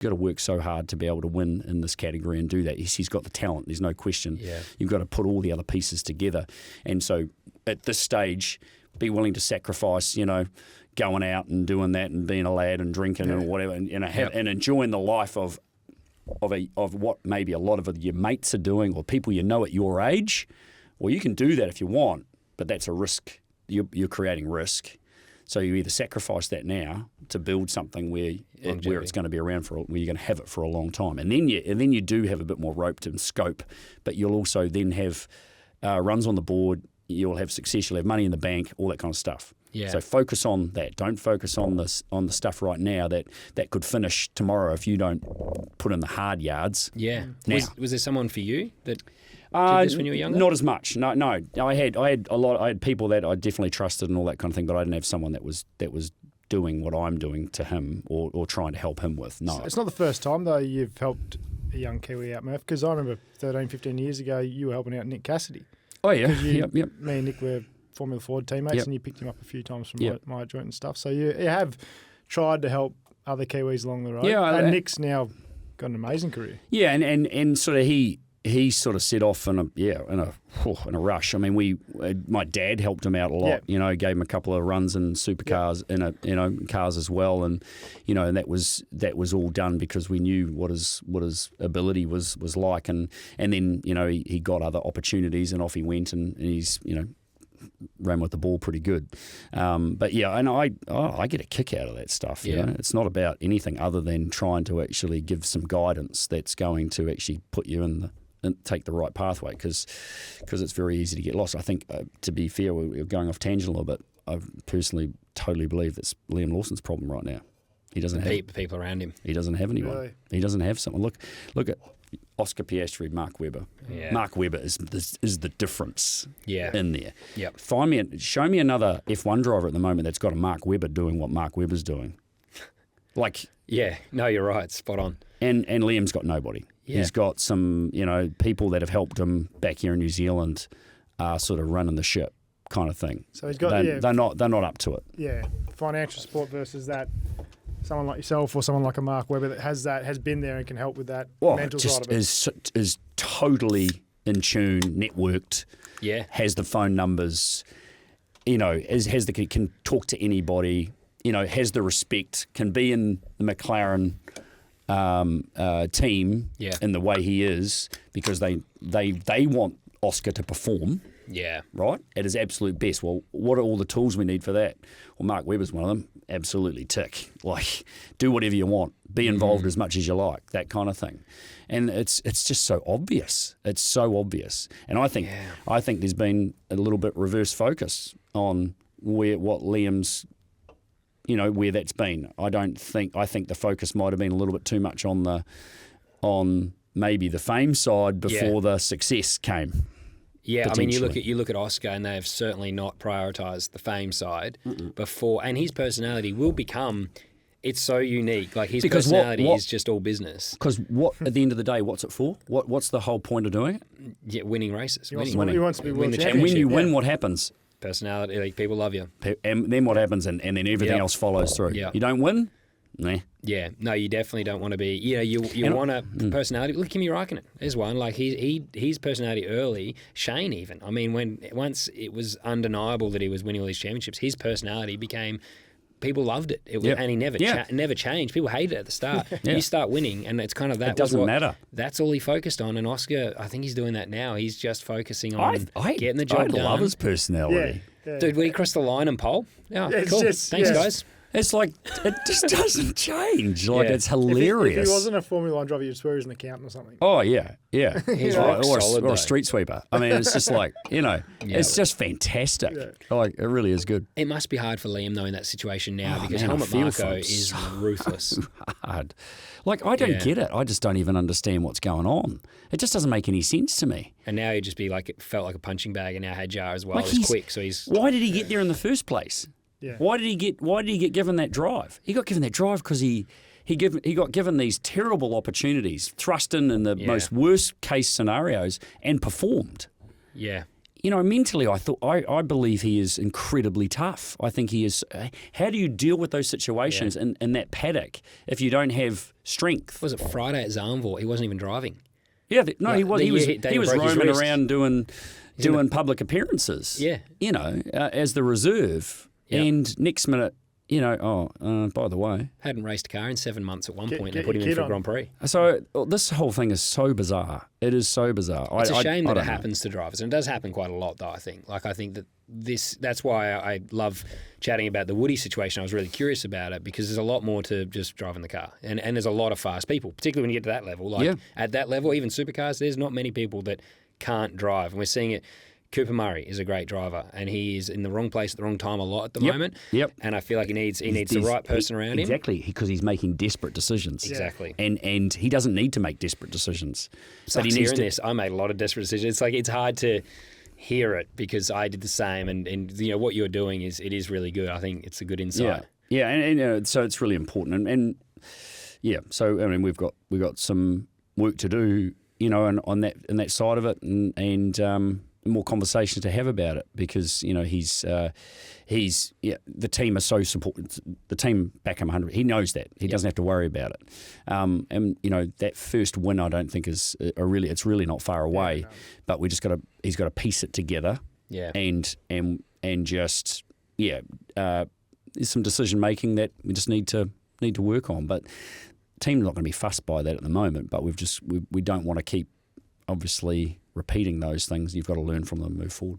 got to work so hard to be able to win in this category and do that. Yes, he's got the talent. There's no question. Yeah. You've got to put all the other pieces together. And so at this stage, be willing to sacrifice, going out and doing that and being a lad and drinking and whatever, and and enjoying the life of what maybe a lot of your mates are doing or people at your age. Well, you can do that if you want, but that's a risk. You're creating risk. So you either sacrifice that now to build something where it's going to be around where you're going to have it for a long time, and then you do have a bit more rope and scope, but you'll also then have runs on the board. You'll have success. You'll have money in the bank. All that kind of stuff. Yeah. So focus on that. Don't focus on the stuff right now that could finish tomorrow if you don't put in the hard yards. Yeah. Now. Was there someone for you that did this when you were younger? Not as much. No. I had people that I definitely trusted and all that kind of thing, but I didn't have someone that was doing what I'm doing to him or trying to help him with. No. It's not the first time though you've helped a young Kiwi out, Murph, because I remember 13, 15 years ago you were helping out Nick Cassidy. Oh yeah. Yep. Me and Nick were Formula Ford teammates, and you picked him up a few times from my joint and stuff. So you have tried to help other Kiwis along the road. Yeah, and Nick's now got an amazing career. Yeah, and sort of he sort of set off in a rush. I mean, my dad helped him out a lot. Yeah. Gave him a couple of runs in supercars in cars as well, and and that was all done because we knew what his ability was like, and then he got other opportunities and off he went, and he's ran with the ball pretty good. But yeah, and I get a kick out of that stuff. It's not about anything other than trying to actually give some guidance that's going to actually put you and take the right pathway, because it's very easy to get lost. I think, to be fair, we're going off tangent a little bit. I personally totally believe that's Liam Lawson's problem right now. He doesn't have people around him. He doesn't have anyone. Really? He doesn't have someone. Look at Oscar Piastri, Mark Webber. Yeah. Mark Webber is the difference in there. Yep. Show me another F1 driver at the moment that's got a Mark Webber doing what Mark Webber's doing. Yeah, no, you're right, spot on. And Liam's got nobody. Yeah. He's got some, people that have helped him back here in New Zealand, sort of running the ship kind of thing. So he's got they're not up to it. Yeah, financial support versus that. Someone like yourself or someone like a Mark Webber that has been there and can help with that mental side of it. Is totally in tune, networked. Yeah, has the phone numbers. Can talk to anybody. Has the respect. Can be in the McLaren team in the way he is, because they want Oscar to perform. Yeah. Right? At his absolute best. Well, what are all the tools we need for that? Well, Mark Webber's one of them. Absolutely tick. Do whatever you want. Be involved as much as you like. That kind of thing. And it's just so obvious. It's so obvious. And I think there's been a little bit reverse focus on what Liam's, where that's been. I think the focus might have been a little bit too much on maybe the fame side before the success came. Yeah, I mean, you look at Oscar, and they have certainly not prioritised the fame side before, and his personality will become. It's so unique. His personality is just all business. Because at the end of the day, what's it for? What's the whole point of doing it? Yeah, winning races. He wants to be world champion. And when you win, what happens? Personality, people love you. And then what happens? And then everything else follows through. Yep. You don't win? Nah. Yeah, no, you definitely don't want to be. You want a personality. Look, Kimi Räikkönen is one. His personality early. Shane even. I mean, once it was undeniable that he was winning all these championships, his personality became. People loved it. And he never changed. People hated it at the start. You start winning, and it's kind of that. It doesn't matter. That's all he focused on. And Oscar, I think he's doing that now. He's just focusing on getting the job done. I love his personality. Yeah. Dude, when he crossed the line and pole, cool. Thanks, guys. It's it just doesn't change. It's hilarious. If he wasn't a Formula 1 driver, you'd swear he's an accountant or something. Oh, yeah. He's or a street sweeper. I mean, it's just it's just fantastic. Yeah. It really is good. It must be hard for Liam, though, in that situation now, because Helmut Marko is ruthless. So hard. I don't get it. I just don't even understand what's going on. It just doesn't make any sense to me. And now he'd just be it felt like a punching bag, and now Hadjar as well is quick. So he's. Why did he get there in the first place? Yeah. Why did he get given that drive? He got given that drive because he got given these terrible opportunities, thrust in the most worst case scenarios, and performed. Yeah. mentally, I believe he is incredibly tough. I think he is. How do you deal with those situations in that paddock if you don't have strength? Was it Friday at Zandvoort? He wasn't even driving. Yeah, he was roaming around doing public appearances. Yeah, as the reserve, and next minute. By the way, hadn't raced a car in 7 months at one point. They put him in for a Grand Prix. So this whole thing is so bizarre. It is so bizarre. It's a shame that it happens to drivers, and it does happen quite a lot, though. I think that that's why I love chatting about the Woody situation. I was really curious about it because there's a lot more to just driving the car, and there's a lot of fast people, particularly when you get to that level. At that level, even supercars, there's not many people that can't drive, and we're seeing it. Cooper Murray is a great driver, and he is in the wrong place at the wrong time a lot at the moment. Yep. And I feel like he needs the right person around him. Exactly, because he's making desperate decisions. Exactly. And he doesn't need to make desperate decisions. But he needs to. I made a lot of desperate decisions. It's hard to hear it because I did the same, and what you're doing is really good. I think it's a good insight. Yeah, and so it's really important, and so I mean we've got some work to do, on that side of it, and more conversations to have about it because he's the team are so supportive. The team back him 100. He knows that he doesn't have to worry about it. And that first win I don't think is it's really not far away. But he's got to piece it together. Yeah. And just there's some decision making that we just need to work on. But the team's not going to be fussed by that at the moment. But we don't want to keep obviously repeating those things. You've got to learn from them and move forward.